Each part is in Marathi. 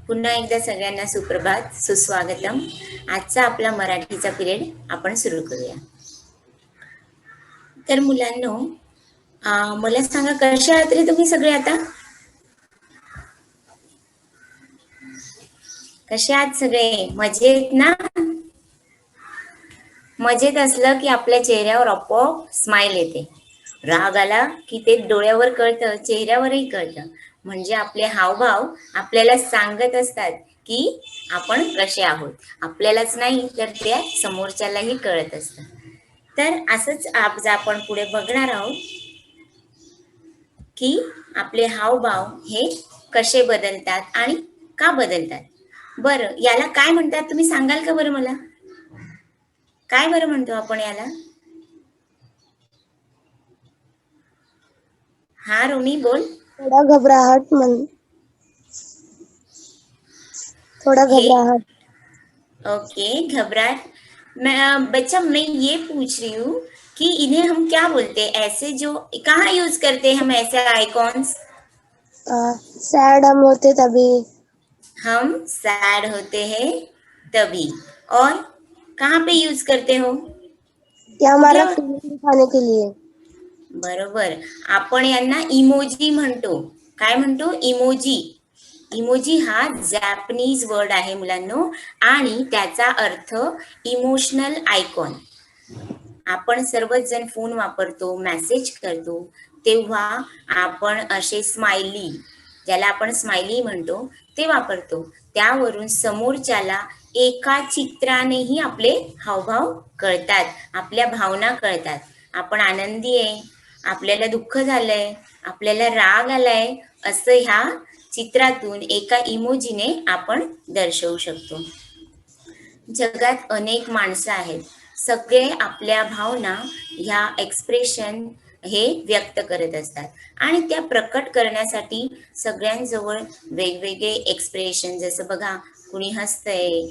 पुन्हा एकदा सगळ्यांना सुप्रभात, सुस्वागतम. आजचा आपला मराठीचा पिरियड आपण सुरू करूया. तर मुलांनो, मला सांगा कशा आहात रे तुम्ही सगळे आता? कसे आहात सगळे? मजेत ना? मजेत असलं की आपल्या चेहऱ्यावर आपोआप स्माइल येते. राग आला की ते डोळ्यावर कळतं, चेहऱ्यावरही कळतं. म्हणजे आपले हावभाव आपल्याला सांगत असतात की आपण कसे आहोत. आपल्यालाच नाही तर त्या समोरच्यालाही कळत असतं. तर असंच आज आपण पुढे बघणार आहोत की आपले हावभाव हे कसे बदलतात आणि का बदलतात. बरं, याला काय म्हणतात तुम्ही सांगाल का बरं मला? काय बरं म्हणतो आपण याला? हा रोमी बोल. थोड़ा घबराहट मन थोड़ा हे घबराहट। ओके, घबराहट। बच्चा मैं ये पूछ रही हूँ कि इन्हें हम क्या बोलते हैं, ऐसे जो कहाँ यूज करते हैं हम ऐसे आइकॉन्स? सैड हम होते तभी। हम सैड होते हैं तभी। और कहाँ पे यूज करते हो? या हमारा कुठे? फीलिंग दिखाने के लिए। बरोबर, आपण यांना इमोजी म्हणतो. काय म्हणतो? इमोजी. इमोजी हा जॅपनीज वर्ड आहे मुलांनो, आणि त्याचा अर्थ इमोशनल आयकॉन. आपण सर्वच जण फोन वापरतो, मेसेज करतो, तेव्हा आपण असे स्माइली, ज्याला आपण स्माइली म्हणतो, ते वापरतो. त्यावरून समोरच्याला एका चित्रानेही आपले हावभाव कळतात, आपल्या भावना कळतात. आपण आनंदी आहे, आपल्याला दुःख झालंय, आपल्याला राग आलाय, असं ह्या चित्रातून एका इमोजीने आपण दर्शवू शकतो. जगात अनेक माणसं आहेत, सगळे आपल्या भावना ह्या एक्सप्रेशन हे व्यक्त करत असतात, आणि त्या प्रकट करण्यासाठी सगळ्यांजवळ वेगवेगळे एक्सप्रेशन, जसं बघा, कुणी हसतंय,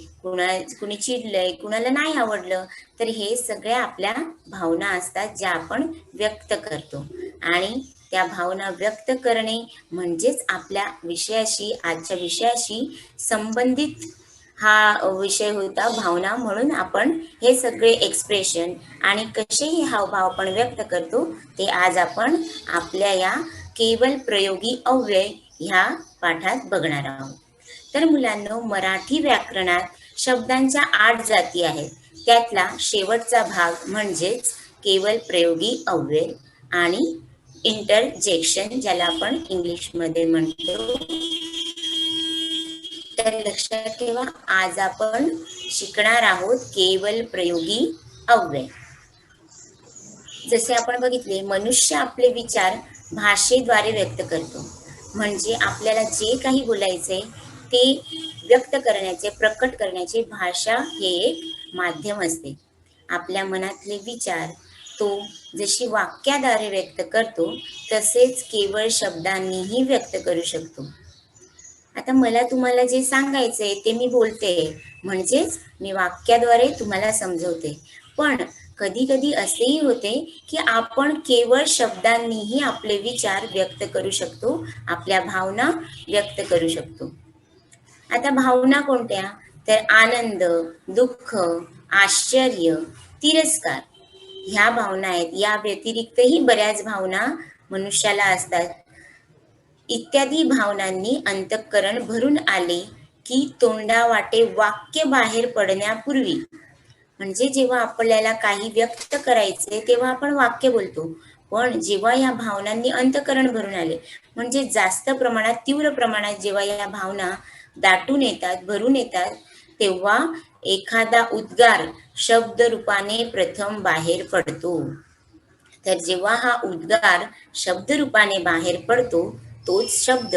कुणी चिडलंय, कुणाला नाही आवडलं, तर हे सगळ्या आपल्या भावना असतात ज्या आपण व्यक्त करतो. आणि त्या भावना व्यक्त करणे म्हणजेच आपल्या विषयाशी, आजच्या विषयाशी संबंधित हा विषय होता, भावना. म्हणून आपण हे सगळे एक्सप्रेशन आणि कसेही हावभाव आपण व्यक्त करतो ते आज आपण आपल्या या केवल प्रयोगी अव्यय ह्या पाठात बघणार आहोत. तर मुलांनो, मराठी व्याकरणात शब्दांच्या 8 जाती आहेत. त्यातला शेवटचा भाग म्हणजेच केवल प्रयोगी अव्यय आणि इंटरजेक्शन, ज्याला आपण इंग्लिशमध्ये म्हणतो. तर लक्षात ठेवा, आज आपण शिकणार आहोत केवल प्रयोगी अव्यय. जसे आपण बघितले, मनुष्य आपले विचार भाषेद्वारे व्यक्त करतो. म्हणजे आपल्याला जे काही बोलायचे ते व्यक्त करण्याचे, प्रकट करण्याचे भाषा हे एक माध्यम असते. आपल्या मनातले विचार तो जशी वाक्याद्वारे व्यक्त करतो, तसेच केवळ शब्दांनीही व्यक्त करू शकतो. आता मला तुम्हाला जे सांगायचंय ते मी बोलते, म्हणजेच मी वाक्याद्वारे तुम्हाला समजवते. पण कधी कधी असेही होते की आपण केवळ शब्दांनीही आपले विचार व्यक्त करू शकतो, आपल्या भावना व्यक्त करू शकतो. आता भावना कोणत्या? तर आनंद, दुःख, आश्चर्य, तिरस्कार ह्या भावना आहेत. या व्यतिरिक्तही बऱ्याच भावना मनुष्याला असतात. इत्यादी भावनांनी अंतःकरण भरून आले की तोंडावाटे वाक्य बाहेर पडण्यापूर्वी, म्हणजे जेव्हा आपल्याला काही व्यक्त करायचे तेव्हा आपण वाक्य बोलतो. पण जेव्हा या भावनांनी अंतःकरण भरून आले, म्हणजे जास्त प्रमाणात, तीव्र प्रमाणात जेव्हा या भावना दाटून येतात, भरून येतात, तेव्हा एखादा उद्गार शब्द रूपाने प्रथम बाहेर पडतो. तर जेव्हा हा उद्गार शब्द रूपाने बाहेर पडतो, तोच शब्द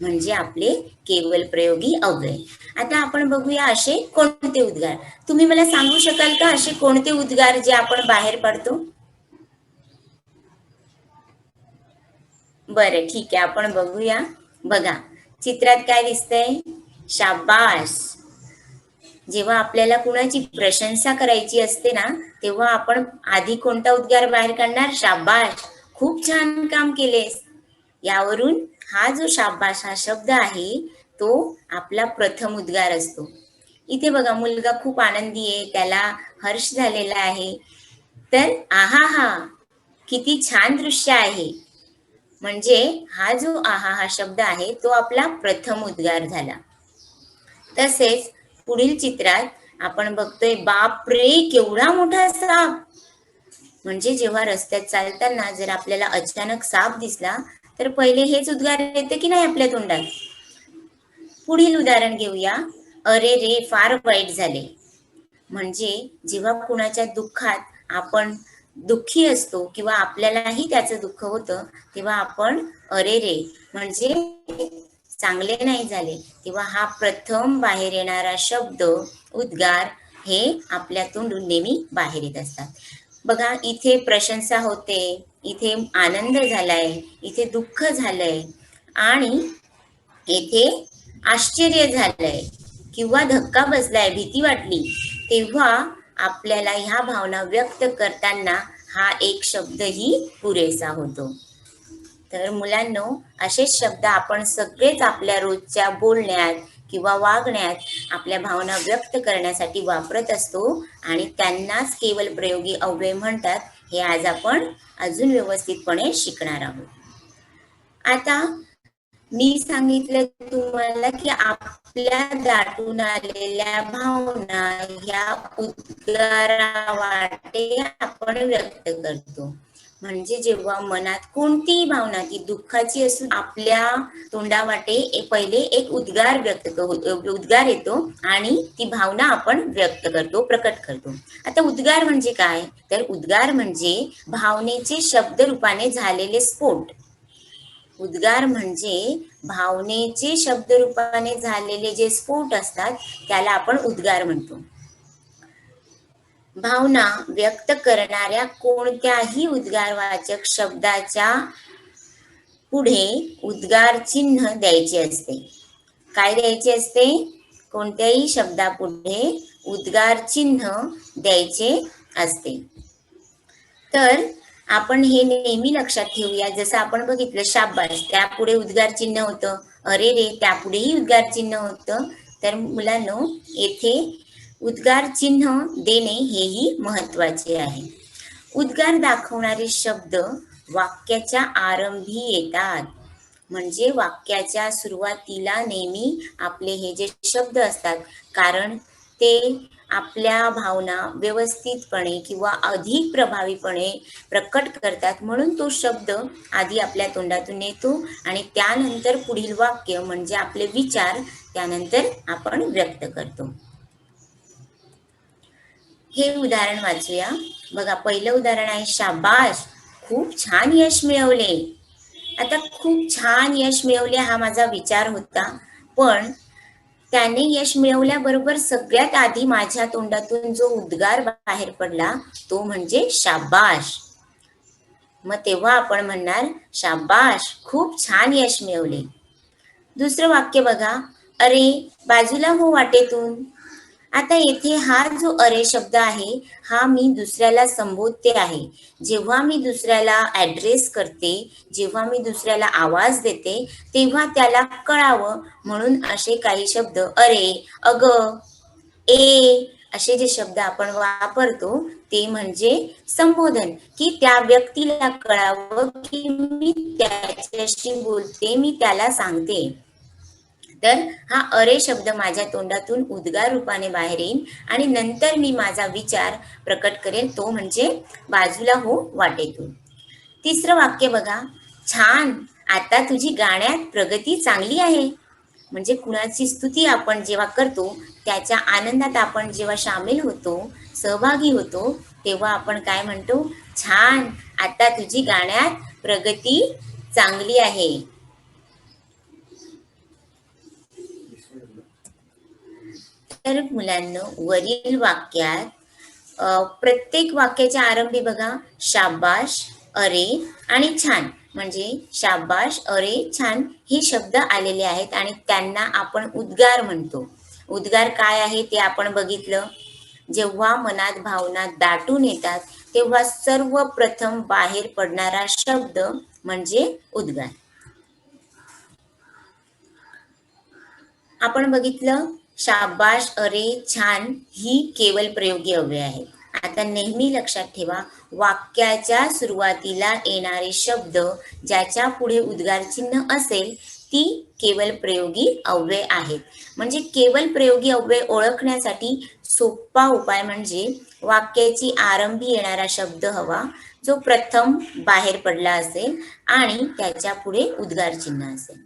म्हणजे आपले केवल प्रयोगी अव्यय. आता आपण बघूया असे कोणते उद्गार. तुम्ही मला सांगू शकाल का असे कोणते उद्गार जे आपण बाहेर पडतो? बरं, ठीक आहे, आपण बघूया. बघा, चित्रात काय दिसतंय? शाबास. जेव्हा आपल्याला कुणाची प्रशंसा करायची असते ना, तेव्हा आपण आधी कोणता उद्गार बाहेर काढणार? शाबास, खूप छान काम केलेस. यावरून हा जो शाबास हा शब्द आहे, तो आपला प्रथम उद्गार असतो. इथे बघा मुलगा खूप आनंदी आहे, त्याला हर्ष झालेला आहे. तर आहा हा किती छान दृश्य आहे. म्हणजे हा जो आहा हा शब्द आहे तो आपला प्रथम उद्गार झाला. तसेच पुढील चित्रात आपण बघतोय बापरे केवढा मोठा साप. म्हणजे जेव्हा रस्त्यात चालताना जर आपल्याला अचानक साप दिसला तर पहिले हेच उद्गार येते की नाही आपल्या तोंडात. पुढील उदाहरण घेऊया. अरे रे फार वाईट झाले. म्हणजे जेव्हा कुणाच्या दुःखात आपण दुःखी असतो किंवा आपल्यालाही त्याचं दुःख होतं तेव्हा आपण अरे रे म्हणजे चांगले नाही झाले, तेव्हा हा प्रथम बाहेर येणारा शब्द उद्गार हे आपल्या तोंडून नेहमी बाहेर येत असतात. बघा इथे प्रशंसा होते, इथे आनंद झालाय, इथे दुःख झालंय आणि येथे आश्चर्य झालंय किंवा धक्का बसलाय, भीती वाटली, तेव्हा आपल्याला ह्या भावना व्यक्त करताना हा एक शब्दही पुरेसा होतो. तर मुलांनो, असेच शब्द आपण सगळेच आपल्या रोजच्या बोलण्यात किंवा वागण्यात आपल्या भावना व्यक्त करण्यासाठी वापरत असतो आणि त्यांनाच केवळ प्रयोगी अव्यय म्हणतात. हे आज आपण अजून व्यवस्थितपणे शिकणार आहोत. आता मी सांगितलं तुम्हाला की आपल्या दाटून आलेल्या भावना ह्या उद्गारावाटे आपण व्यक्त करतो. म्हणजे जेव्हा मनात कोणतीही भावना ती दुःखाची असून आपल्या तोंडावाटे पहिले एक उद्गार येतो आणि ती भावना आपण व्यक्त करतो, प्रकट करतो. आता उद्गार म्हणजे काय? तर उद्गार म्हणजे भावनेचे शब्द रूपाने झालेले स्फोट. उद्गार म्हणजे भावनेचे शब्द रूपाने झालेले जे स्फोट असतात त्याला आपण उद्गार म्हणतो. भावना व्यक्त करणाऱ्या कोणत्याही उद्गारवाचक शब्दाच्या पुढे उद्गार चिन्ह द्यायचे असते. काय द्यायचे असते? कोणत्याही शब्दापुढे उद्गार चिन्ह द्यायचे असते. तर आपण हे नेहमी लक्षात ठेवूया. जसं आपण बघितलं शाबास त्यापुढे उद्गार चिन्ह होतं, अरे रे त्यापुढेही उद्गार चिन्ह होतं. तर मुलांनो येथे उद्गार चिन्ह देणे हेही महत्वाचे आहे. उद्गार दाखवणारे शब्द वाक्याच्या आरंभी येतात. म्हणजे वाक्याच्या सुरुवातीला नेहमी आपले हे जे शब्द असतात, कारण ते आपल्या भावना व्यवस्थितपणे किंवा अधिक प्रभावीपणे प्रकट करतात, म्हणून तो शब्द आधी आपल्या तोंडातून येतो आणि त्यानंतर पुढील वाक्य म्हणजे आपले विचार त्यानंतर आपण व्यक्त करतो. हे उदाहरण वाचूया. बघा पहिलं उदाहरण आहे शाबाश खूप छान यश मिळवले. आता खूप छान यश मिळवले हा माझा विचार होता, पण त्याने यश मिळवल्याबरोबर सगळ्यात आधी माझ्या तोंडातून जो उद्गार बाहेर पडला तो म्हणजे शाबाश. मग तेव्हा आपण म्हणणार शाबाश खूप छान यश मिळवले. दुसरं वाक्य बघा, अरे बाजूला हो वाटेतून. आता येथे हा जो अरे शब्द आहे हा मी दुसऱ्याला संबोधते आहे. जेव्हा मी दुसऱ्याला ॲड्रेस करते, जेव्हा मी दुसऱ्याला आवाज देते तेव्हा त्याला कळावं म्हणून असे काही शब्द अरे, अग, ए असे जे शब्द आपण वापरतो ते म्हणजे संबोधन, की त्या व्यक्तीला कळावं की मी त्याच्याशी बोलते, मी त्याला सांगते. तर हा अरे शब्द माझ्या तोंडातून उद्गार रूपाने बाहेर येईल आणि नंतर मी माझा विचार प्रकट करेन, तो म्हणजे बाजूला हो वाटेतून. तिसरं वाक्य बघा, छान आता तुझी गाण्यात प्रगती चांगली आहे. म्हणजे कुणाची स्तुती आपण जेव्हा करतो त्याच्या आनंदात आपण जेव्हा सामील होतो, सहभागी होतो, तेव्हा आपण काय म्हणतो? छान आता तुझी गाण्यात प्रगती चांगली आहे. तर मुलांनो वरील वाक्यात प्रत्येक वाक्याच्या आरंभी बघा शाबाश, अरे आणि छान, म्हणजे शाबाश, अरे, छान हे शब्द आलेले आहेत आणि त्यांना आपण उद्गार म्हणतो. उद्गार काय आहे ते आपण बघितलं. जेव्हा मनात भावना दाटून येतात तेव्हा सर्वप्रथम बाहेर पडणारा शब्द म्हणजे उद्गार. आपण बघितलं शाबाश, अरे, छान ही केवल प्रयोगी अव्यय आहेत. आता नेहमी लक्षात ठेवा, वाक्याच्या सुरुवातीला येणारे शब्द ज्याच्या पुढे उद्गार चिन्ह असेल ती केवल प्रयोगी अव्यय आहेत. म्हणजे केवल प्रयोगी अव्यय ओळखण्यासाठी सोपा उपाय म्हणजे वाक्याची आरंभी येणारा शब्द हवा जो प्रथम बाहेर पडला असेल आणि त्याच्या पुढे उद्गार चिन्ह असेल.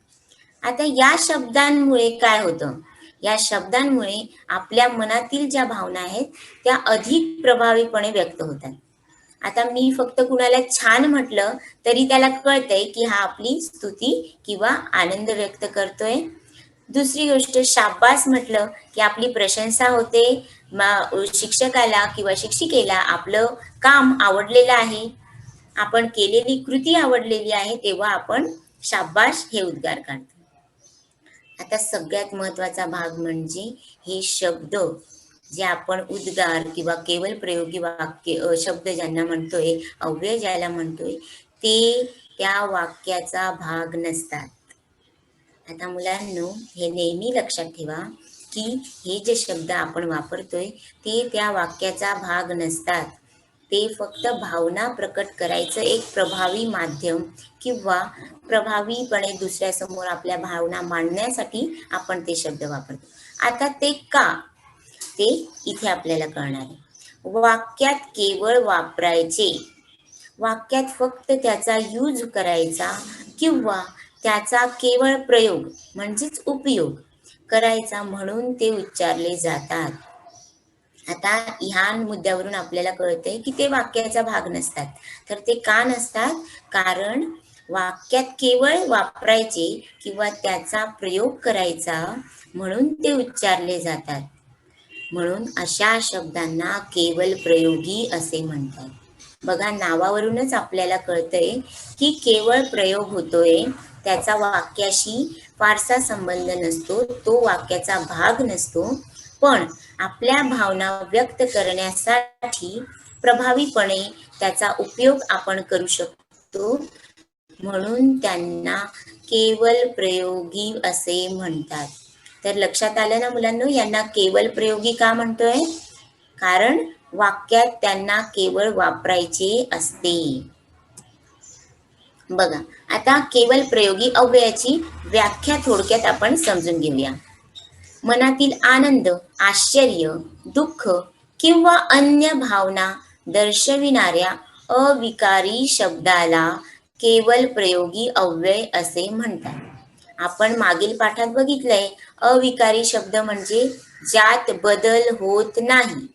आता या शब्दांमुळे काय होतं, या शब्दांमुळे आपल्या मनातील ज्या भावना आहेत त्या अधिक प्रभावीपणे व्यक्त होतात. आता मी फक्त कुणाला छान म्हटलं तरी त्याला कळतंय की हा आपली स्तुती किंवा आनंद व्यक्त करतोय. दुसरी गोष्ट, शाबास म्हटलं की आपली प्रशंसा होते, शिक्षकाला किंवा शिक्षिकेला आपलं काम आवडलेलं आहे, आपण केलेली कृती आवडलेली आहे, तेव्हा आपण शाबाश हे उद्गार काढतो. आता सगळ्यात महत्वाचा भाग म्हणजे हे शब्द जे आपण उद्गार किंवा केवल प्रयोगी वाक्य शब्द ज्यांना म्हणतोय, अव्यय ज्याला म्हणतोय, ते त्या वाक्याचा भाग नसतात. आता मुलांनो, हे नेहमी लक्षात ठेवा की हे जे शब्द आपण वापरतोय ते त्या वाक्याचा भाग नसतात. ते फक्त भावना प्रकट करायचं एक प्रभावी माध्यम किंवा प्रभावीपणे दुसऱ्यासमोर आपल्या भावना मांडण्यासाठी आपण ते शब्द वापरतो. आता ते का, ते इथे आपल्याला कळणार आहे. वाक्यात केवळ वापरायचे, वाक्यात फक्त त्याचा यूज करायचा किंवा त्याचा केवळ प्रयोग म्हणजेच उपयोग करायचा म्हणून ते उच्चारले जातात. आता ह्या मुद्द्यावरून आपल्याला कळतंय की ते वाक्याचा भाग नसतात. तर ते का नसतात? कारण वाक्यात केवळ वापरायचे किंवा त्याचा प्रयोग करायचा म्हणून ते उच्चारले जातात. म्हणून अशा शब्दांना केवल प्रयोगी असे म्हणतात. बघा, नावावरूनच आपल्याला कळतंय की केवळ प्रयोग होतोय, त्याचा वाक्याशी फारसा संबंध नसतो, तो वाक्याचा भाग नसतो, पण आपल्या भावना व्यक्त करण्यासाठी प्रभावीपणे त्याचा उपयोग आपण करू शकतो, म्हणून त्यांना केवल प्रयोगी असे म्हणतात. तर लक्षात आलं ना मुलांनो, यांना केवल प्रयोगी का म्हणतोय? कारण वाक्यात त्यांना केवळ वापरायचे असते. बघा, आता केवल प्रयोगी अव्ययाची व्याख्या थोडक्यात आपण समजून घेऊया. मनातील आनंद, आश्चर्य, दुःख किंवा अन्य भावना दर्शविणाऱ्या अविकारी शब्दाला केवल प्रयोगी अव्यय असे म्हणतात. आपण मागील पाठात बघितलंय, अविकारी शब्द म्हणजे ज्यात बदल होत नाही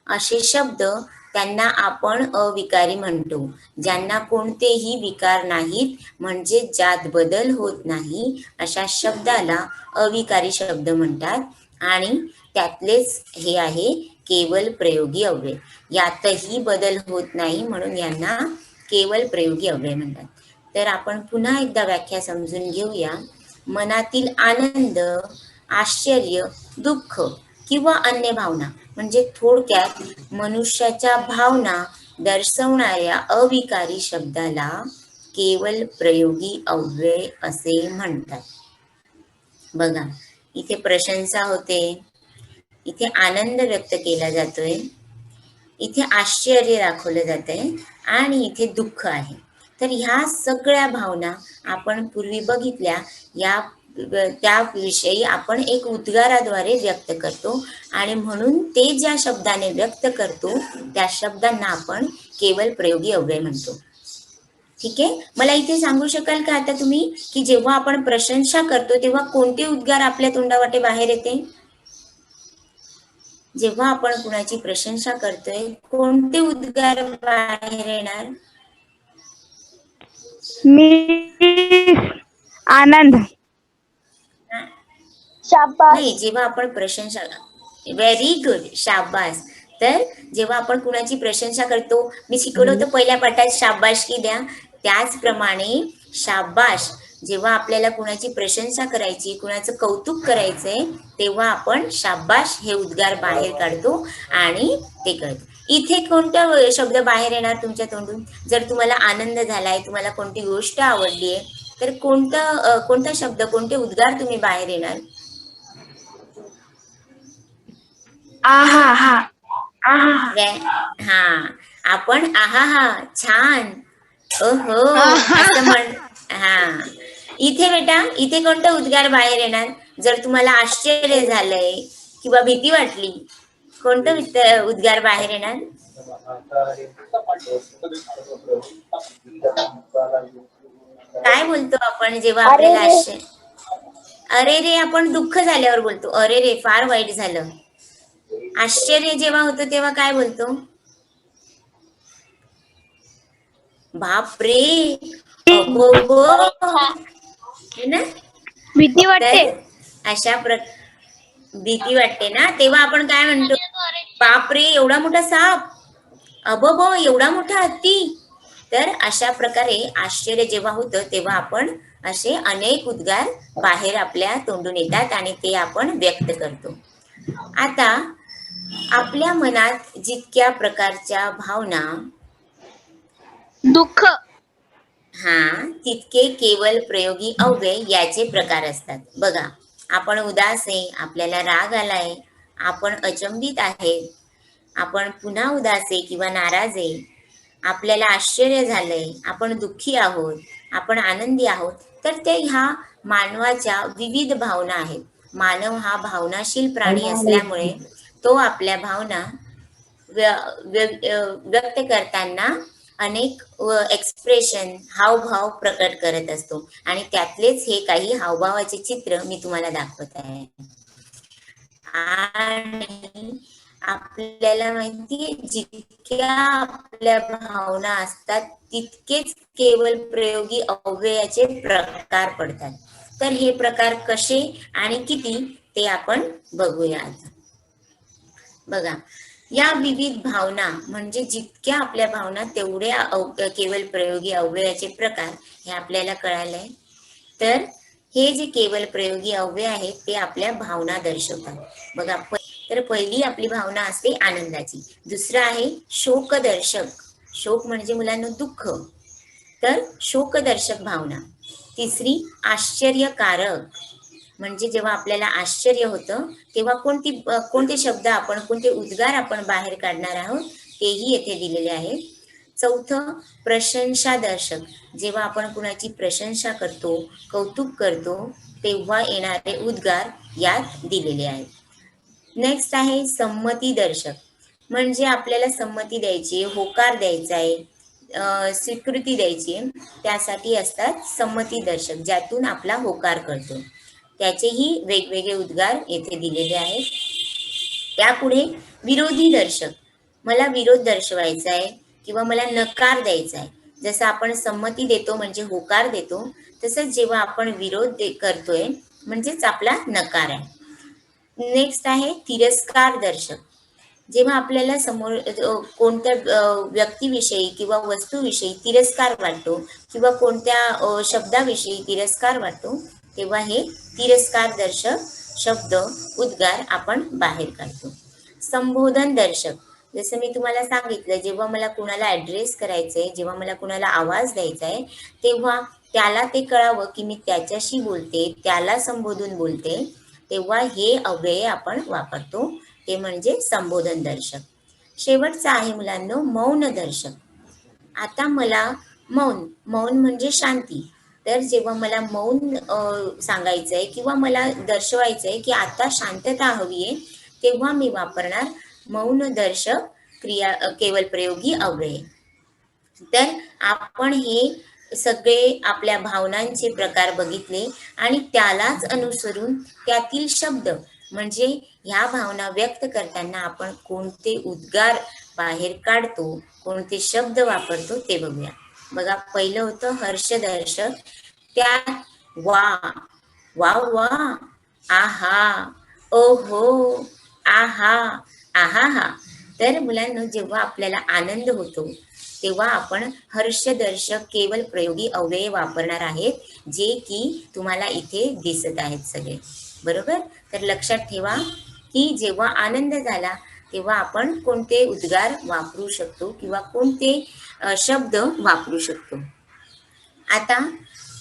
असे शब्द, त्यांना आपण अविकारी म्हणतो. ज्यांना कोणतेही विकार नाहीत म्हणजे ज्यात बदल होत नाही अशा शब्दाला अविकारी शब्द म्हणतात. आणि त्यातलेच हे आहे केवल प्रयोगी अव्यय. यातही बदल होत नाही म्हणून यांना केवल प्रयोगी अव्यय म्हणतात. तर आपण पुन्हा एकदा व्याख्या समजून घेऊया. मनातील आनंद, आश्चर्य, दुःख किंवा अन्य भावना म्हणजे थोडक्यात मनुष्याच्या भावना दर्शवणाऱ्या अविकारी शब्दाला केवल प्रयोगी अव्यय असे म्हणतात. बघा, इथे प्रशंसा होते, इथे आनंद व्यक्त केला जातोय, इथे आश्चर्य दाखवलं जातंय आणि इथे दुःख आहे. तर ह्या सगळ्या भावना आपण पूर्वी बघितल्या, या त्याविषयी आपण एक उद्गाराद्वारे व्यक्त करतो आणि म्हणून ते ज्या शब्दाने व्यक्त करतो त्या शब्दांना आपण केवल प्रयोगी अव्यय म्हणतो. ठीक आहे, मला इथे सांगू शकाल का आता तुम्ही की जेव्हा आपण प्रशंसा करतो तेव्हा कोणते उद्गार आपल्या तोंडावाटे बाहेर येते? जेव्हा आपण कुणाची प्रशंसा करतोय कोणते उद्गार बाहेर येणार? मी आनंद, शाबास, नाही, जेव्हा आपण प्रशंसा, व्हेरी गुड, शाबास. तर जेव्हा आपण कुणाची प्रशंसा करतो, मी शिकवलं होतं पहिल्या पाठात शाबासकी द्या, त्याचप्रमाणे शाबाश, जेव्हा आपल्याला कुणाची प्रशंसा करायची, कुणाचं कौतुक करायचंय तेव्हा आपण शाबाश हे उद्गार बाहेर काढतो आणि ते कळतं. इथे कोणता शब्द बाहेर येणार तुमच्या तोंडून? जर तुम्हाला आनंद झालाय, तुम्हाला कोणती गोष्ट आवडली आहे, तर कोणता शब्द, कोणते उद्गार तुम्ही बाहेर येणार? आहा हा आहा हा, आपण आहा हा छान, ओहो असं म्हण. हा, इथे बेटा, इथे कोणता उद्गार बाहेर येणार? जर तुम्हाला आश्चर्य झालंय किंवा भीती वाटली, कोणतं उद्गार बाहेर येणार? काय बोलतो आपण जेव्हा अरे आपल्याला रे. आश्चर्य? अरे रे आपण दुःख झाल्यावर बोलतो, अरे रे फार वाईट झालं. आश्चर्य जेव्हा होतं तेव्हा काय बोलतो? बापरे, अबोबो, है ना? भीती तर वाटते. अशा भीती वाटते ना, तेव्हा आपण काय म्हणतो? बापरे एवढा मोठा साप, अबोबो एवढा मोठा हत्ती. तर अशा प्रकारे आश्चर्य जेव्हा होतं तेव्हा आपण असे अनेक उद्गार बाहेर आपल्या तोंडून येतात आणि ते आपण व्यक्त करतो. आता आपल्या मनात जितक्या प्रकारच्या भावना, दुःख, हा, तितके केवळ प्रयोगी अव्यय याचे प्रकार असतात. बघा, आपण उदास आहे, आपल्याला राग आलाय, आपण अचंबित आहे, आपण पुन्हा उदास आहे किंवा नाराज आहे, आपल्याला आश्चर्य झालंय, आपण दुःखी आहोत, आपण आनंदी आहोत. तर ते ह्या मानवाच्या विविध भावना आहेत. मानव हा भावनाशील प्राणी असल्यामुळे तो आपल्या भावना व्यक्त करताना अनेक एक्सप्रेशन, हावभाव प्रकट करत असतो आणि त्यातलेच हे काही हावभावाचे चित्र मी तुम्हाला दाखवत आहे. आणि आपल्याला माहितीये, जितक्या आपल्या भावना असतात तितकेच केवळ प्रयोगी अव्ययाचे प्रकार पडतात. तर हे प्रकार कसे आणि किती ते आपण बघूया. बघा, या विविध भावना म्हणजे जितक्या आपल्या भावना तेवढ्या केवळ प्रयोगी अव्ययाचे प्रकार हे आपल्याला कळालंय. तर हे जे केवळ प्रयोगी अव्यय आहेत ते आपल्या भावना दर्शवतात. बघा, तर पहिली आपली भावना असते आनंदाची. दुसरं आहे शोकदर्शक. शोक म्हणजे मुलांना दुःख, तर शोकदर्शक भावना. तिसरी आश्चर्यकारक, म्हणजे जेव्हा आपल्याला आश्चर्य होतं तेव्हा कोणते शब्द आपण, कोणते उद्गार आपण बाहेर काढणार आहोत तेही येथे दिलेले आहे. चौथं प्रशंसादर्शक, जेव्हा आपण कुणाची प्रशंसा करतो, कौतुक करतो तेव्हा येणारे उद्गार यात दिलेले आहेत. नेक्स्ट आहे संमती दर्शक, म्हणजे आपल्याला संमती द्यायची, होकार द्यायचा आहे, स्वीकृती द्यायची आहे, त्यासाठी असतात संमती दर्शक, ज्यातून आपला होकार कळतो. त्याचेही वेगवेगळे उद्गार येथे दिलेले आहेत. त्यापुढे विरोधी दर्शक, मला विरोध दर्शवायचा आहे किंवा मला नकार द्यायचा आहे. जसं आपण संमती देतो म्हणजे होकार देतो, तसंच जेव्हा आपण विरोध करतोय म्हणजेच आपला नकार आहे. नेक्स्ट आहे तिरस्कार दर्शक, जेव्हा आपल्याला समोर कोणत्या व्यक्तीविषयी किंवा वस्तूविषयी तिरस्कार वाटतो किंवा कोणत्या शब्दाविषयी तिरस्कार वाटतो तेव्हा हे तिरस्कार दर्शक शब्द, उद्गार आपण बाहेर काढतो. संबोधन दर्शक, जसं मी तुम्हाला सांगितलं, जेव्हा मला कुणाला ॲड्रेस करायचंय, जेव्हा मला कुणाला आवाज द्यायचा आहे तेव्हा त्याला ते कळावं की मी त्याच्याशी बोलते, त्याला संबोधून बोलते, तेव्हा हे अव्यय आपण वापरतो, ते म्हणजे संबोधन दर्शक. शेवटचा आहे मुलांनो मौन दर्शक. आता मला मौन म्हणजे शांती, तर जेव्हा मला मौन सांगायचंय किंवा मला दर्शवायचंय की आता शांतता हवी आहे तेव्हा मी वापरणार मौन दर्शक क्रिया, केवळ प्रयोगी अव्यय. तर आपण हे सगळे आपल्या भावनांचे प्रकार बघितले आणि त्यालाच अनुसरून त्यातील शब्द, म्हणजे ह्या भावना व्यक्त करताना आपण कोणते उद्गार बाहेर काढतो, कोणते शब्द वापरतो ते बघूया. बघा, पहिलं होतं हर्षदर्शक. त्यात वा, वा वा, आहा, ओहो, आहा, आहा हा. तर मुलांना जेव्हा आपल्याला आनंद होतो तेव्हा आपण हर्षदर्शक केवळ प्रयोगी अव्यय वापरणार आहेत, जे की तुम्हाला इथे दिसत आहेत सगळे, बरोबर. तर लक्षात ठेवा की जेव्हा आनंद झाला तेव्हा आपण कोणते उद्गार वापरू शकतो किंवा कोणते शब्द वापरू शकतो. आता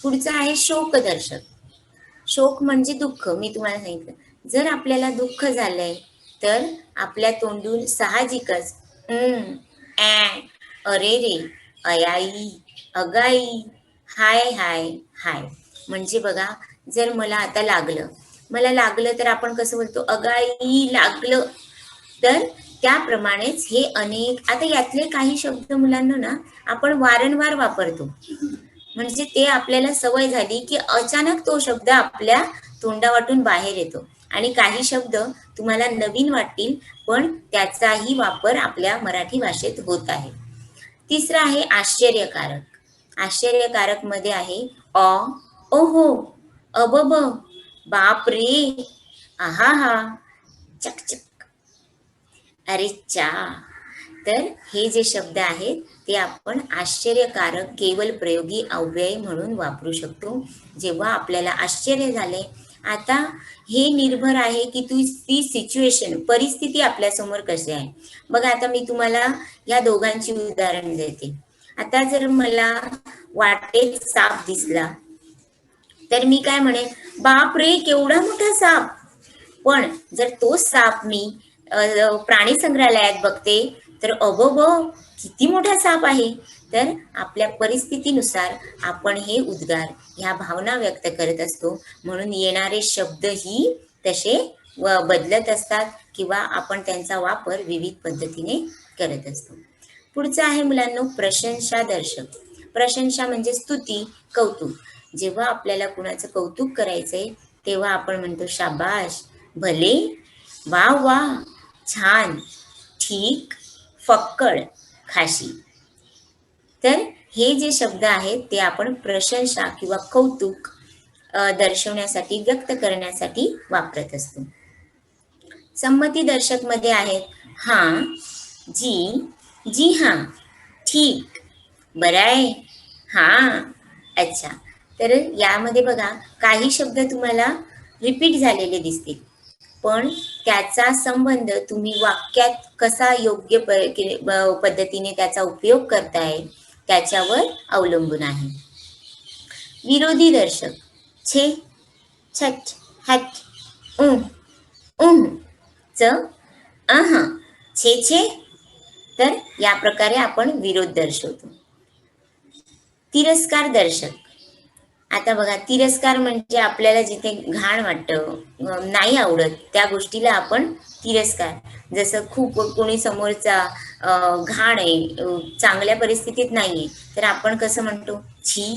पुढचं आहे शोकदर्शक. शोक म्हणजे दुःख. मी तुम्हाला सांगितलं, जर आपल्याला दुःख झालंय तर आपल्या तोंडून साहजिकच ॲ, अरे रे, अयाई, अगाई, हाय हाय हाय. म्हणजे बघा, जर मला आता लागलं तर आपण कसं बोलतो, अगाई लागलं. तर त्याप्रमाणेच हे अनेक, आता यातले काही शब्द मुलांना ना आपण वारंवार वापरतो, म्हणजे ते आपल्याला सवय झाली की अचानक तो शब्द आपल्या तोंडावाटून बाहेर येतो. आणि काही शब्द तुम्हाला नवीन वाटतील, पण त्याचाही वापर आपल्या मराठी भाषेत होत आहे. तिसरं आहे आश्चर्यकारक. आश्चर्यकारक मध्ये आहे ओहो, अबब, बाप रे, आहा, चकचक, अरे चा. तर हे जे शब्द आहेत ते आपण आश्चर्यकारक केवल प्रयोगी अव्यय म्हणून वापरू शकतो, जेव्हा आपल्याला आश्चर्य झाले. आता हे निर्भर आहे की ती सिच्युएशन, परिस्थिती आपल्यासमोर कशी आहे. बघा, आता मी तुम्हाला या दोघांची उदाहरण देते. आता जर मला वाटेत साप दिसला तर मी काय म्हणेन, बाप रे, केवढा मोठा साप. पण जर तोच साप मी प्राणी संग्रहालयात बघते तर अबब, किती मोठा साप आहे. तर आपल्या परिस्थितीनुसार आपण हे उद्गार, ह्या भावना व्यक्त करत असतो, म्हणून येणारे शब्दही तसे बदलत असतात किंवा आपण त्यांचा वापर विविध पद्धतीने करत असतो. पुढचं आहे मुलांनो प्रशंसा दर्शक. प्रशंसा म्हणजे स्तुती, कौतुक. जेव्हा आपल्याला कुणाचं कौतुक करायचंय तेव्हा आपण म्हणतो शाबाश, भले, वा वा, छान, ठीक, फक्कड, खाशी. तर हे जे शब्द आहेत ते आपण प्रशंसा किंवा कौतुक दर्शवण्यासाठी, व्यक्त करण्यासाठी वापरत असतो. संमती दर्शक मध्ये आहेत हां, जी, जी हां, ठीक, बरं आहे, हां, अच्छा. तर यामध्ये बघा, काही शब्द तुम्हाला रिपीट झालेले दिसतील, पण त्याचा संबंध तुम्ही वाक्यात कसा योग्य पद्धतीने त्याचा उपयोग करताय त्याच्यावर अवलंबून आहे. विरोधी दर्शक छे, छट, हट, च, छे छे. तर या प्रकारे आपण विरोध दर्शवतो. तिरस्कार दर्शक. आता बघा, तिरस्कार म्हणजे आपल्याला जिथे घाण वाटतं, नाही आवडत त्या गोष्टीला आपण तिरस्कार. जसं खूप कोणी समोरचा घाण आहे, चांगल्या परिस्थितीत नाहीये, तर आपण कसं म्हणतो, छी,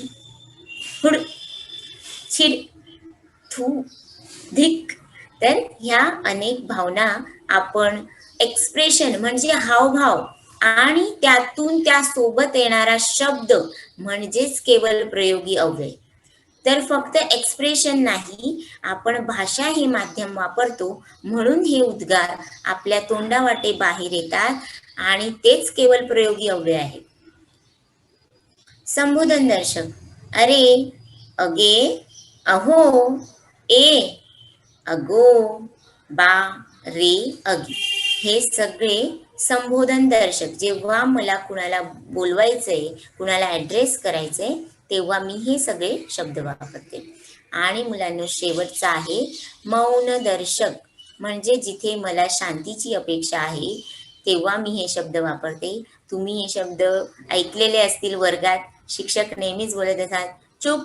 हुड, छिड, थू, धिक. तर ह्या अनेक भावना आपण एक्सप्रेशन म्हणजे हावभाव आणि त्यातून त्या सोबत येणारा शब्द म्हणजेच केवळ प्रयोगी अव्यय. तर फक्त एक्सप्रेशन नाही, आपण भाषा हे माध्यम वापरतो, म्हणून हे उद्गार आपल्या तोंडावाटे बाहेर येतात आणि तेच केवळ प्रयोगी अव्यय आहे. संबोधन दर्शक अरे, अगे, अहो, ए, अगो, बा, रे, अगी. हे सगळे संबोधन दर्शक. जेव्हा मला कुणाला बोलवायचंय, कुणाला ऍड्रेस करायचंय, तेव्हा मी हे सगळे शब्द वापरते. आणि मुलांना शेवटचा आहे मौन दर्शक. म्हणजे जिथे मला शांतीची अपेक्षा आहे तेव्हा मी हे शब्द वापरते. तुम्ही हे शब्द ऐकलेले असतील वर्गात. शिक्षक नेहमीच बोलत असतात, चुप,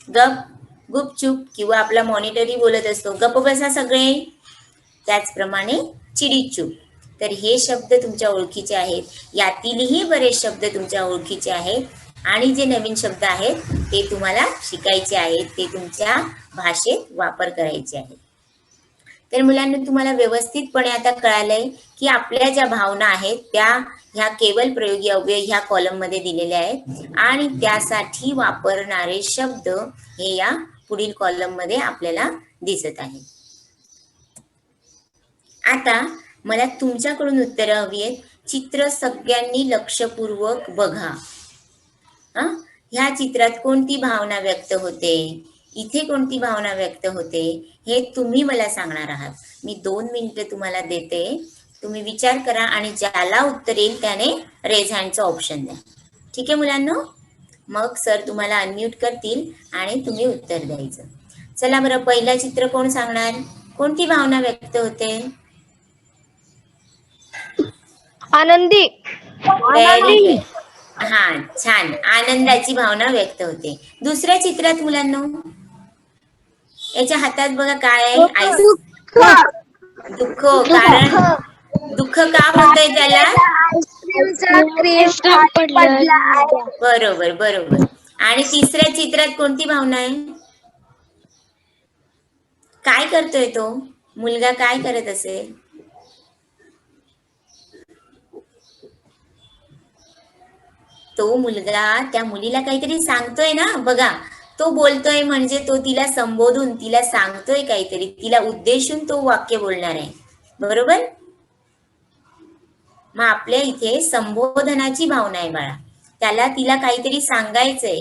गप, गुपचूप, किंवा आपला मॉनिटरी बोलत असतो, गप बसा सगळे. त्याचप्रमाणे चिडीचूप. तर हे शब्द तुमच्या ओळखीचे आहेत. यातीलही बरेच शब्द तुमच्या ओळखीचे आहेत आणि जे नवीन शब्द आहेत ते तुम्हाला शिकायचे आहेत, ते तुमच्या भाषेत वापर करायचे आहेत. तर मुलांना तुम्हाला व्यवस्थितपणे आता कळालंय की आपल्या ज्या भावना आहेत त्या ह्या केवळ प्रयोगी अव्यय ह्या कॉलम मध्ये दिलेल्या आहेत आणि त्यासाठी वापरणारे शब्द हे या पुढील कॉलम मध्ये आपल्याला दिसत आहे. आता मला तुमच्याकडून उत्तरं हवी आहेत. चित्र सगळ्यांनी लक्षपूर्वक बघा. ह्या चित्रात कोणती भावना व्यक्त होते, इथे कोणती भावना व्यक्त होते, हे तुम्ही मला सांगणार आहात. मी 2 मिनिटं तुम्हाला देते. तुम्ही विचार करा आणि ज्याला उत्तर येईल त्याने रेज हँडचं ऑप्शन द्या. ठीक आहे मुलांनो? मग सर तुम्हाला अनम्यूट करतील आणि तुम्ही उत्तर द्यायचं. चला बरं, पहिलं चित्र कोण सांगणार? कोणती भावना व्यक्त होते? आनंदी. Very good. हा, छान. आनंदाची भावना व्यक्त होते. दुसऱ्या चित्रात मुलांनो, याच्या हातात बघा काय आहे? आईस. दुःख. कारण दुःख का होतंय त्याला? आईस्क्रीमचा क्रीम आईस्क्रीम खाली पडला आहे. बरोबर, बरोबर. आणि तिसऱ्या चित्रात कोणती भावना आहे? काय करतोय तो मुलगा? काय करत असेल? तो मुलगा त्या मुलीला काहीतरी सांगतोय ना, बघा. तो बोलतोय म्हणजे तो तिला संबोधून तिला सांगतोय काहीतरी, तिला उद्देशून तो वाक्य बोलणार आहे. बरोबर? मग आपल्या इथे संबोधनाची भावना आहे बाळा. त्याला तिला काहीतरी सांगायचंय,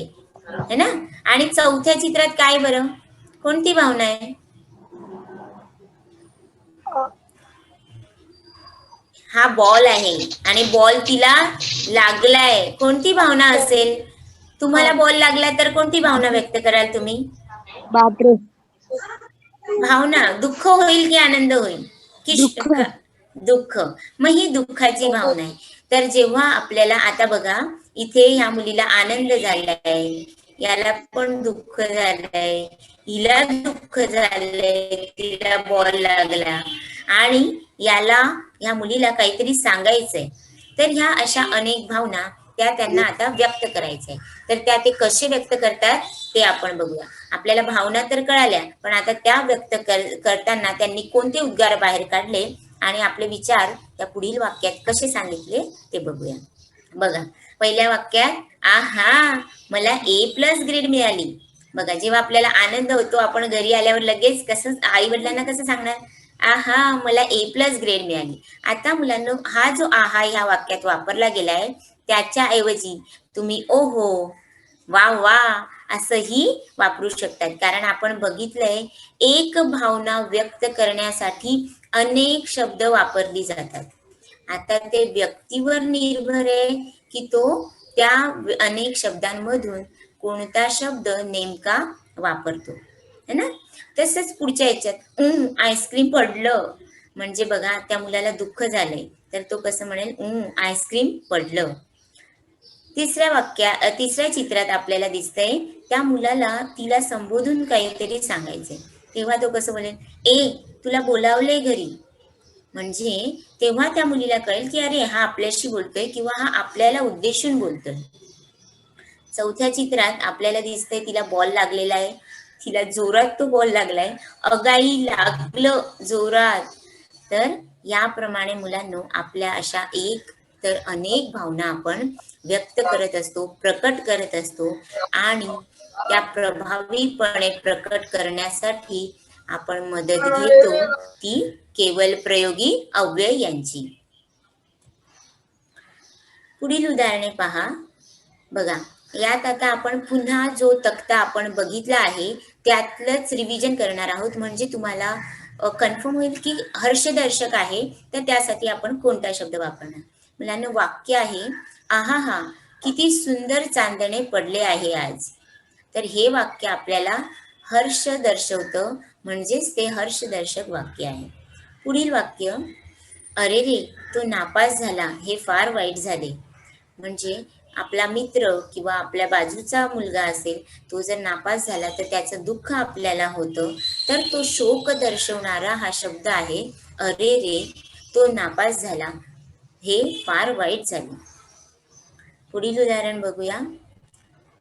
है ना? आणि चौथ्या चित्रात काय बरं? कोणती भावना आहे? हा बॉल आहे आणि बॉल तिला लागलाय. कोणती भावना असेल? तुम्हाला बॉल लागला तर कोणती भावना व्यक्त कराल तुम्ही? बापरे. भावना दुःख होईल की आनंद होईल की दुःख? मग ही दुःखाची भावना आहे. तर जेव्हा आपल्याला आता बघा, इथे ह्या मुलीला आनंद झालाय, याला पण दुःख झालंय, हिला दुःख झालंय, तिला बॉल लागला, आणि याला ह्या मुलीला काहीतरी सांगायचंय. तर ह्या अशा अनेक भावना त्यांना आता व्यक्त करायचंय. तर त्या ते कसे व्यक्त करतात ते आपण बघूया. आपल्याला भावना तर कळाल्या, पण आता त्या व्यक्त करताना त्यांनी कोणते उद्गार बाहेर काढले आणि आपले विचार त्या पुढील वाक्यात कसे सांगितले ते बघूया. बघा, पहिल्या वाक्यात, आहा, मला A+ ग्रेड मिळाली. बघा, जेव्हा आपल्याला आनंद होतो, आपण घरी आल्यावर लगेच कसं आई वडिलांना कसं सांगणार? आहा, मला A+ ग्रेड मिळाली. आता मुलांना हा जो आहा ह्या वाक्यात वापरला गेलाय, त्याच्या ऐवजी तुम्ही ओहो, वा वा असंही वापरू शकतात. कारण आपण बघितलंय, एक भावना व्यक्त करण्यासाठी अनेक शब्द वापरली जातात. आता ते व्यक्तीवर निर्भर आहे की तो त्या अनेक शब्दांमधून कोणता शब्द नेमका वापरतो, है ना? तसंच पुढच्या याच्यात आईस्क्रीम पडलं म्हणजे बघा, त्या मुलाला दुःख झालंय, तर तो कसं म्हणेल? आईस्क्रीम पडलं. तिसऱ्या चित्रात आपल्याला दिसतंय, त्या मुलाला तिला संबोधून काहीतरी सांगायचंय. तेव्हा तो कसं बोलेल? ए, तुला बोलावलंय घरी. म्हणजे तेव्हा त्या मुलीला कळेल की अरे, हा आपल्याशी बोलतोय किंवा हा आपल्याला उद्देशून बोलतोय. चौथ्या चित्रात आपल्याला दिसतंय तिला बॉल लागलेला आहे, तिला जोरात तो बॉल लागलाय. अगाई, लागलं जोरात. तर याप्रमाणे मुलांनो, आपल्या अशा एक तर अनेक भावना आपण व्यक्त करत असतो, प्रकट करत असतो, आणि त्या प्रभावीपणे प्रकट करण्यासाठी आपण मदत घेतो ती केवल प्रयोगी अव्यय यांची. पुढील उदाहरणे पहा. बघा, यात आता आपण पुन्हा जो तक्ता आपण बघितला आहे त्यातलंच रिव्हिजन करणार आहोत. म्हणजे तुम्हाला कन्फर्म होईल की हर्षदर्शक आहे, तर त्यासाठी आपण कोणता शब्द वापरणार. मुलांना वाक्य आहे, आहा हा, किती सुंदर चांदणे पडले आहे आज. तर हे वाक्य आपल्याला हर्ष दर्शवतं, म्हणजेच ते हर्षदर्शक वाक्य आहे. पुढील वाक्य, अरे रे, तो नापास झाला, हे फार वाईट झाले. म्हणजे आपला मित्र किंवा आपल्या बाजूचा मुलगा असेल, तो जर नापास झाला तर त्याचं दुःख आपल्याला होतं. तर तो शोक दर्शवणारा हा शब्द आहे, अरे रे, तो नापास झाला, हे फार वाईट झाले. पुढील उदाहरण बघूया.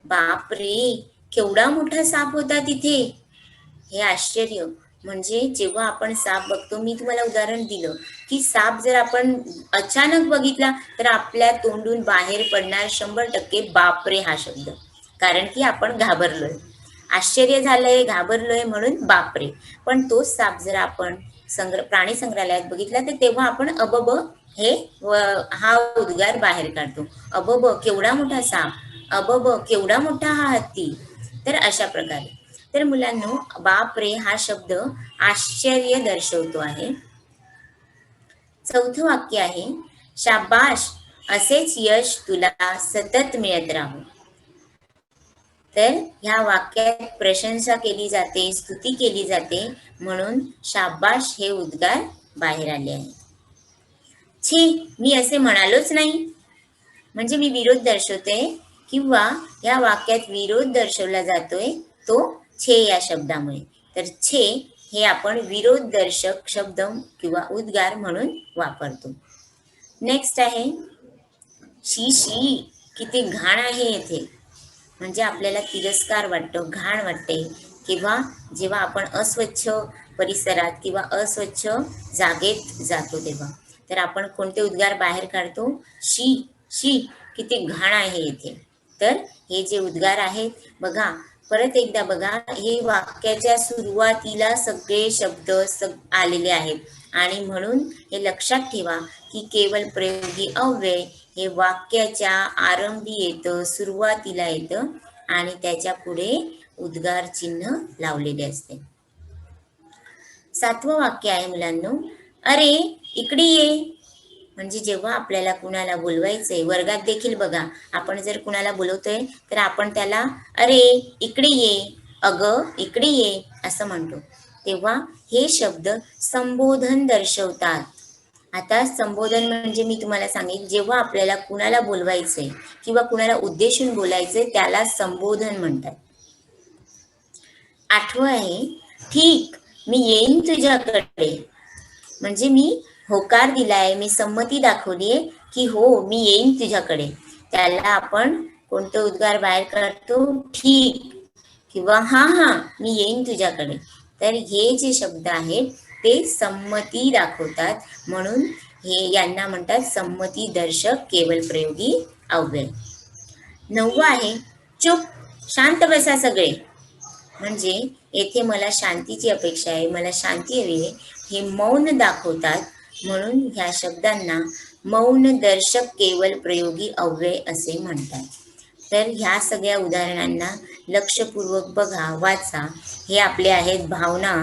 बाप रे, केवढा मोठा साप होता तिथे. हे आश्चर्य. म्हणजे जेव्हा आपण साप बघतो, मी तुम्हाला उदाहरण दिलं की साप जर आपण अचानक बघितला तर आपल्या तोंडून बाहेर पडणार 100% बापरे हा शब्द. कारण की आपण घाबरलोय, आश्चर्य झालंय, घाबरलोय, म्हणून बापरे. पण तोच साप जर आपण प्राणी संग्रहालयात बघितला तर तेव्हा आपण अबब हे हा उद्गार बाहेर काढतो. अबब, केवढा मोठा साप, अबब, केवढा मोठा हा हत्ती. तर अशा प्रकारे. तर मुलांनो, बाप रे हा शब्द आश्चर्य दर्शवतो आहे. चौथं वाक्य आहे, शाबाश, असेच यश तुला सतत मिळत राहू. तर ह्या वाक्यात प्रशंसा केली जाते, स्तुती केली जाते, म्हणून शाबाश हे उद्गार बाहेर आले आहे. छे मी असे म्हणालोच नाही, म्हणजे मी विरोध दर्शवते किंवा या वाक्यात विरोध दर्शवला जातोय तो छे या शब्दामुळे. तर छे हे आपण विरोध दर्शक शब्द किंवा उद्गार म्हणून वापरतो. नेक्स्ट आहे शी शी, किती घाण आहे येथे. म्हणजे आपल्याला तिरस्कार वाटतो, घाण वाटते किंवा जेव्हा आपण अस्वच्छ परिसरात किंवा अस्वच्छ जागेत जातो तेव्हा. तर आपण कोणते उद्गार बाहेर काढतो? शी शी, किती घाण आहे येथे. तर हे जे उद्गार आहेत बघा, परत एकदा बघा, हे वाक्याच्या सुरुवातीला सगळे शब्द आलेले आहेत आणि म्हणून हे लक्षात ठेवा की केवळ प्रयोगी अव्यय हे वाक्याच्या आरंभी येतं, सुरुवातीला येतं आणि त्याच्या पुढे उद्गार चिन्ह लावलेले असते. 7वं वाक्य आहे मुलांनो, अरे इकडे ये. म्हणजे जेव्हा आपल्याला कुणाला बोलवायचंय, वर्गात देखील बघा, आपण जर कुणाला बोलवतोय तर आपण त्याला अरे इकडे ये, अगं इकडे ये असं म्हणतो. तेव्हा हे शब्द संबोधन दर्शवतात. आता संबोधन म्हणजे मी तुम्हाला सांगेन, जेव्हा आपल्याला कुणाला बोलवायचंय किंवा कुणाला उद्देशून बोलायचंय त्याला संबोधन म्हणतात. 8वं आहे ठीक मी येईन तुझ्याकडे. म्हणजे मी होकार दिलाय, मी संमती दाखवलीये की हो मी येईन तुझ्याकडे. त्याला आपण कोणते उद्गार बाहेर काढतो? ठीक किंवा हा हा मी येईन तुझ्याकडे. तर हे जे शब्द आहेत ते संमती दाखवतात, म्हणून हे यांना म्हणतात संमती दर्शक केवळ प्रयोगी अव्यय. 9वं आहे चुप, शांत बसा सगळे. म्हणजे येथे मला शांतीची अपेक्षा आहे, मला शांती हवी आहे, हे मौन दाखवतात, म्हणून ह्या शब्दांना मौन दर्शक केवळ प्रयोगी अव्यय असे म्हणतात. तर ह्या सगळ्या उदाहरणांना लक्षपूर्वक बघा, वाचा. हे आपले आहेत भावना,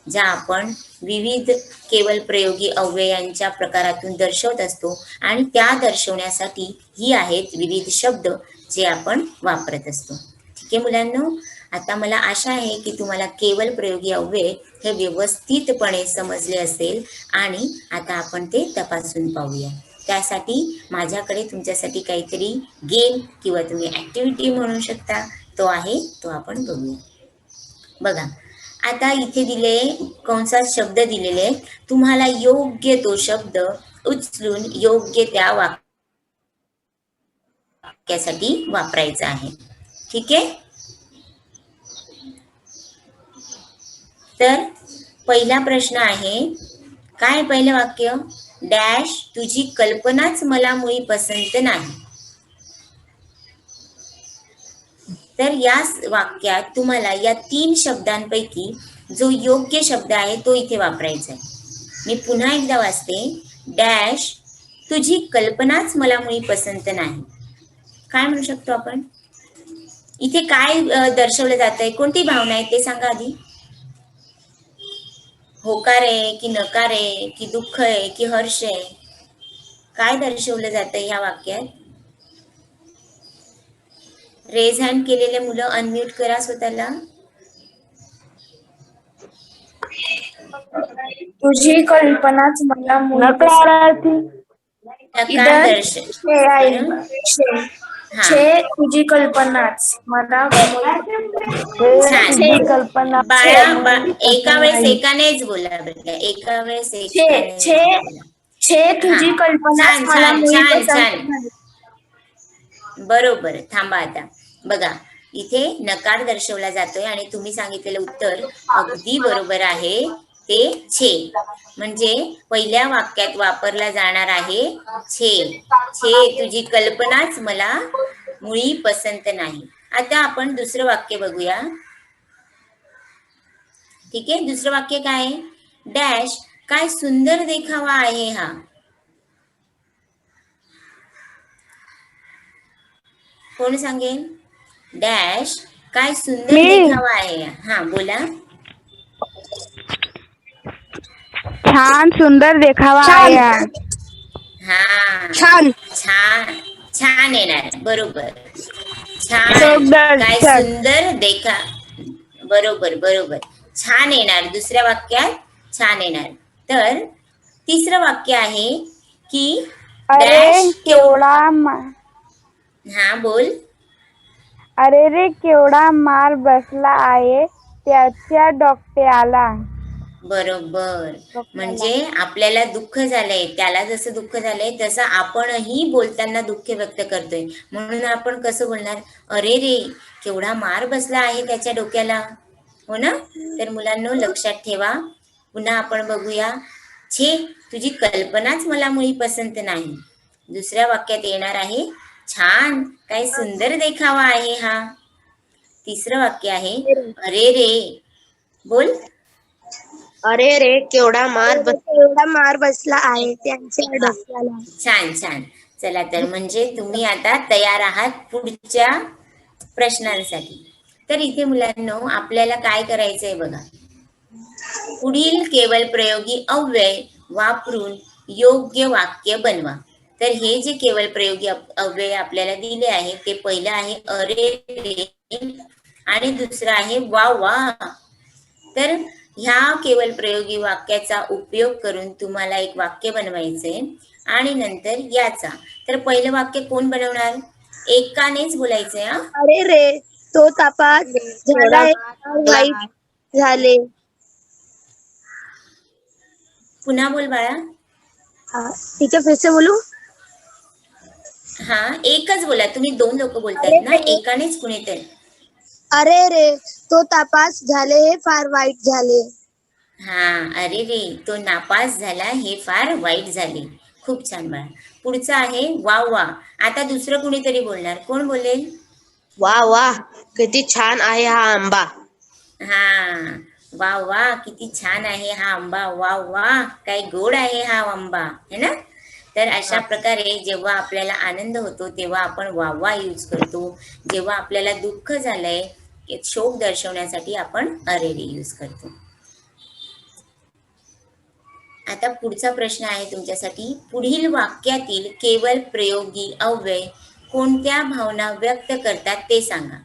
ज्या आपण विविध केवळ प्रयोगी अव्ययांच्या प्रकारातून दर्शवत असतो आणि त्या दर्शवण्यासाठी ही आहेत विविध शब्द जे आपण वापरत असतो. ठीक आहे मुलांनो, आता मला आशा आहे की तुम्हाला केवळ प्रयोगी अव्यय हे व्यवस्थितपणे समजले असेल आणि आता आपण ते तपासून पाहूया. त्यासाठी माझ्याकडे तुमच्यासाठी काहीतरी गेम किंवा तुम्ही ॲक्टिव्हिटी म्हणू शकता, तो आहे, तो आपण बघूया. बघा, आता इथे दिले कंसात शब्द दिलेले, तुम्हाला योग्य तो शब्द उचलून योग्य त्या वाक्यासाठी वापरायचा आहे. ठीक आहे. तर पहिला प्रश्न आहे, काय पहिलं वाक्य? डॅश तुझी कल्पनाच मला मुळी पसंत नाही. तर या वाक्यात तुम्हाला या 3 शब्दांपैकी जो योग्य शब्द आहे तो इथे वापरायचा आहे. मी पुन्हा एकदा वाचते, डॅश तुझी कल्पनाच मला मुळी पसंत नाही. काय म्हणू शकतो आपण इथे? काय दर्शवलं जात आहे? कोणती भावना आहे ते सांगा आधी. होकार आहे की नकार आहे की दुःख आहे की हर्ष आहे? काय दर्शवलं जात आहे ह्या वाक्यात? रेज हँड केलेले मुलं अनम्यूट करा स्वतःला. तुझी कल्पनाच मला नकारार्थी. नकार दर्शन. तुझी कल्पनाच मला छान. तुझी कल्पना बाळा एका वेळेस एकानेच बोला बेटा, एका वेळेस एकानेच बोला. तुझी कल्पनाच छान मला छान मुळी छान पसंत छान. नाही. बरोबर. थांबा आता बघा, इथे नकार दर्शवला जातोय आणि तुम्ही सांगितलेलं उत्तर अगदी बरोबर आहे, ते छे. म्हणजे पहिल्या वाक्यात वापरला जाणार आहे छे. छे तुझी कल्पनाच मला मुळी पसंत नाही. आता आपण दुसरं वाक्य बघूया. ठीक आहे. दुसरं वाक्य काय आहे? डॅश काय सुंदर देखावा आहे हा. कोण सांगेल? डॅश काय सुंदर देखावा आहे. हा बोला. छान सुंदर देखावा आहे. हा छान छान छान येणार. बरोबर. छान काय सुंदर देखा. बरोबर बरोबर. छान येणार. दुसऱ्या वाक्यात छान येणार. तर तिसरं वाक्य आहे की अरे डॅश केवढा हा बोल. अरे रे केवढा मार बसला आहे त्याच्या डोक्याला. बरोबर. म्हणजे आपल्याला दुःख झालंय, त्याला जसं दुःख झालंय तसं आपणही बोलताना दुःख व्यक्त करतोय. म्हणून आपण कसं बोलणार, अरे रे केवढा मार बसला आहे त्याच्या डोक्याला. हो ना. तर मुलांनो लक्षात ठेवा. पुन्हा आपण बघूया. छे तुझी कल्पनाच मला मुळी पसंत नाही. दुसऱ्या वाक्यात येणार आहे, छान काय सुंदर देखावा आहे हा. तिसरं वाक्य आहे, अरे रे बोल. अरे रे केवढा मार बसला आहे त्यांच्या वा, डोक्याला. छान छान. चला तर म्हणजे तुम्ही आता तयार आहात पुढच्या प्रश्नांसाठी. तर इथे मुलांनो आपल्याला काय करायचंय बघा. पुढील केवल प्रयोगी अव्यय वापरून योग्य वाक्य बनवा. तर हे जे केवल प्रयोगी अव्यय आपल्याला दिले आहे ते पहिलं आहे अरे रे आणि दुसरं आहे वा वा. तर ह्या केवल प्रयोगी वाक्याचा उपयोग करून तुम्हाला एक वाक्य बनवायचंय आणि नंतर याचा. तर पहिलं वाक्य कोण बनवणार, एकानेच बोलायचंय. हा अरे रे तो तपास झाला वाईट झाले. पुन्हा बोल बाळा. ठीक आहे फिर से बोलू. हा एकच बोला, तुम्ही दोन लोक बोलतायत ना, एकानेच कुणीतरी. अरे रे तो तपास झाले हे फार वाईट झाले. हा अरे रे तो नापास झाला हे फार वाईट झाले. खूप छान बाळा. पुढचं आहे वा वा. आता दुसरं कुणीतरी बोलणार, कोण बोलेल. वा वा किती छान आहे हा आंबा. हा वा वा किती छान आहे हा आंबा. वा वा काय गोड आहे हा आंबा, है ना. तर अशा प्रकारे जेव्हा आपल्याला आनंद होतो तेव्हा आपण वा वा यूज करतो. जेव्हा आपल्याला दुःख झालंय शोक दर्शवण्यासाठी आपण अरे रे यूज करतो. आता पुढचा प्रश्न आहे तुमच्यासाठी. पुढील वाक्यातील केवल प्रयोगी अव्यय कोणत्या भावना व्यक्त करतात ते सांगा.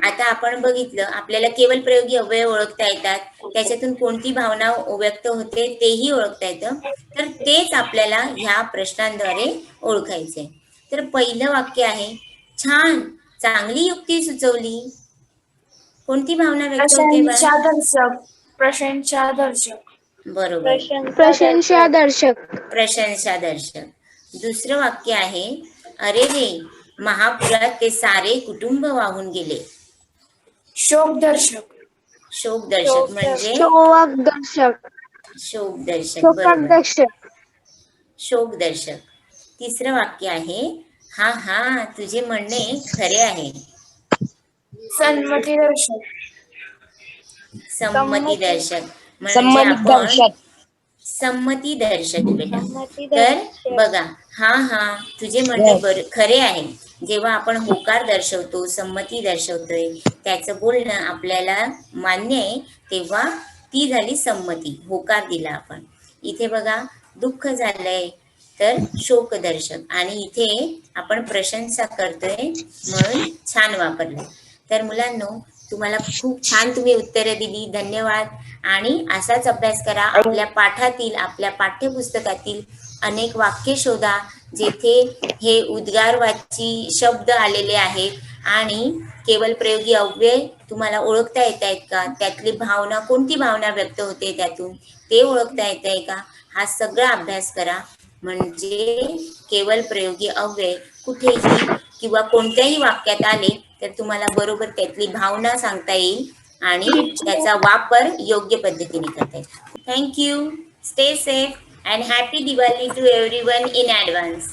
आता आपण बघितलं आपल्याला केवल प्रयोगी अव्यय ओळखता येतात, त्याच्यातून कोणती भावना व्यक्त होते तेही ओळखता येतं. तर तेच आपल्याला ह्या प्रश्नांद्वारे ओळखायचंय. तर पहिलं वाक्य आहे, छान चांगली युक्ती सुचवली. कोणती भावना व्यक्त होते बाळा. प्रशंसादर्शक. प्रशंसादर्शक. बरोबर, प्रशंसा दर्शक. प्रशंसादर्शक. दुसरं वाक्य आहे, अरे रे महापुरात ते सारे कुटुंब वाहून गेले. शोकदर्शक. शोकदर्शक म्हणजे शोक दर्शक. शोकदर्शक. शोक बरोबर, दर्शक. शोकदर्शक. तिसरं वाक्य आहे, हा हा तुझे म्हणणे खरे आहे. संमतीदर्शक. संमतीदर्शक म्हणजे आपण संमती दर्शक बेटा. तर बघा, हा हा तुझे म्हणणे खरे आहे. जेव्हा आपण होकार दर्शवतो, संमती दर्शवतोय, त्याचं बोलणं आपल्याला मान्य आहे, तेव्हा ती झाली संमती, होकार दिला आपण. इथे बघा दुःख झालंय तर शोकदर्शक आणि इथे आपण प्रशंसा करतोय म्हणून छान वापरलं. तर मुलांनो तुम्हाला खूप छान तुम्ही उत्तरं दिली. धन्यवाद. आणि असाच अभ्यास करा. आपल्या पाठातील आपल्या पाठ्यपुस्तकातील अनेक वाक्य शोधा जेथे हे उद्गारवाची शब्द आलेले आहेत आणि केवल प्रयोगी अव्यय तुम्हाला ओळखता येत आहेत का, त्यातली भावना कोणती भावना व्यक्त होते त्यातून ते ओळखता येत आहे का, हा सगळा अभ्यास करा. म्हणजे केवल प्रयोगी अव्यय कुठेही किंवा कोणत्याही वाक्यात आले तर तुम्हाला बरोबर त्यातली भावना सांगता येईल आणि त्याचा वापर योग्य पद्धतीने करता येईल. Thank you. Stay safe and happy Diwali to everyone in advance.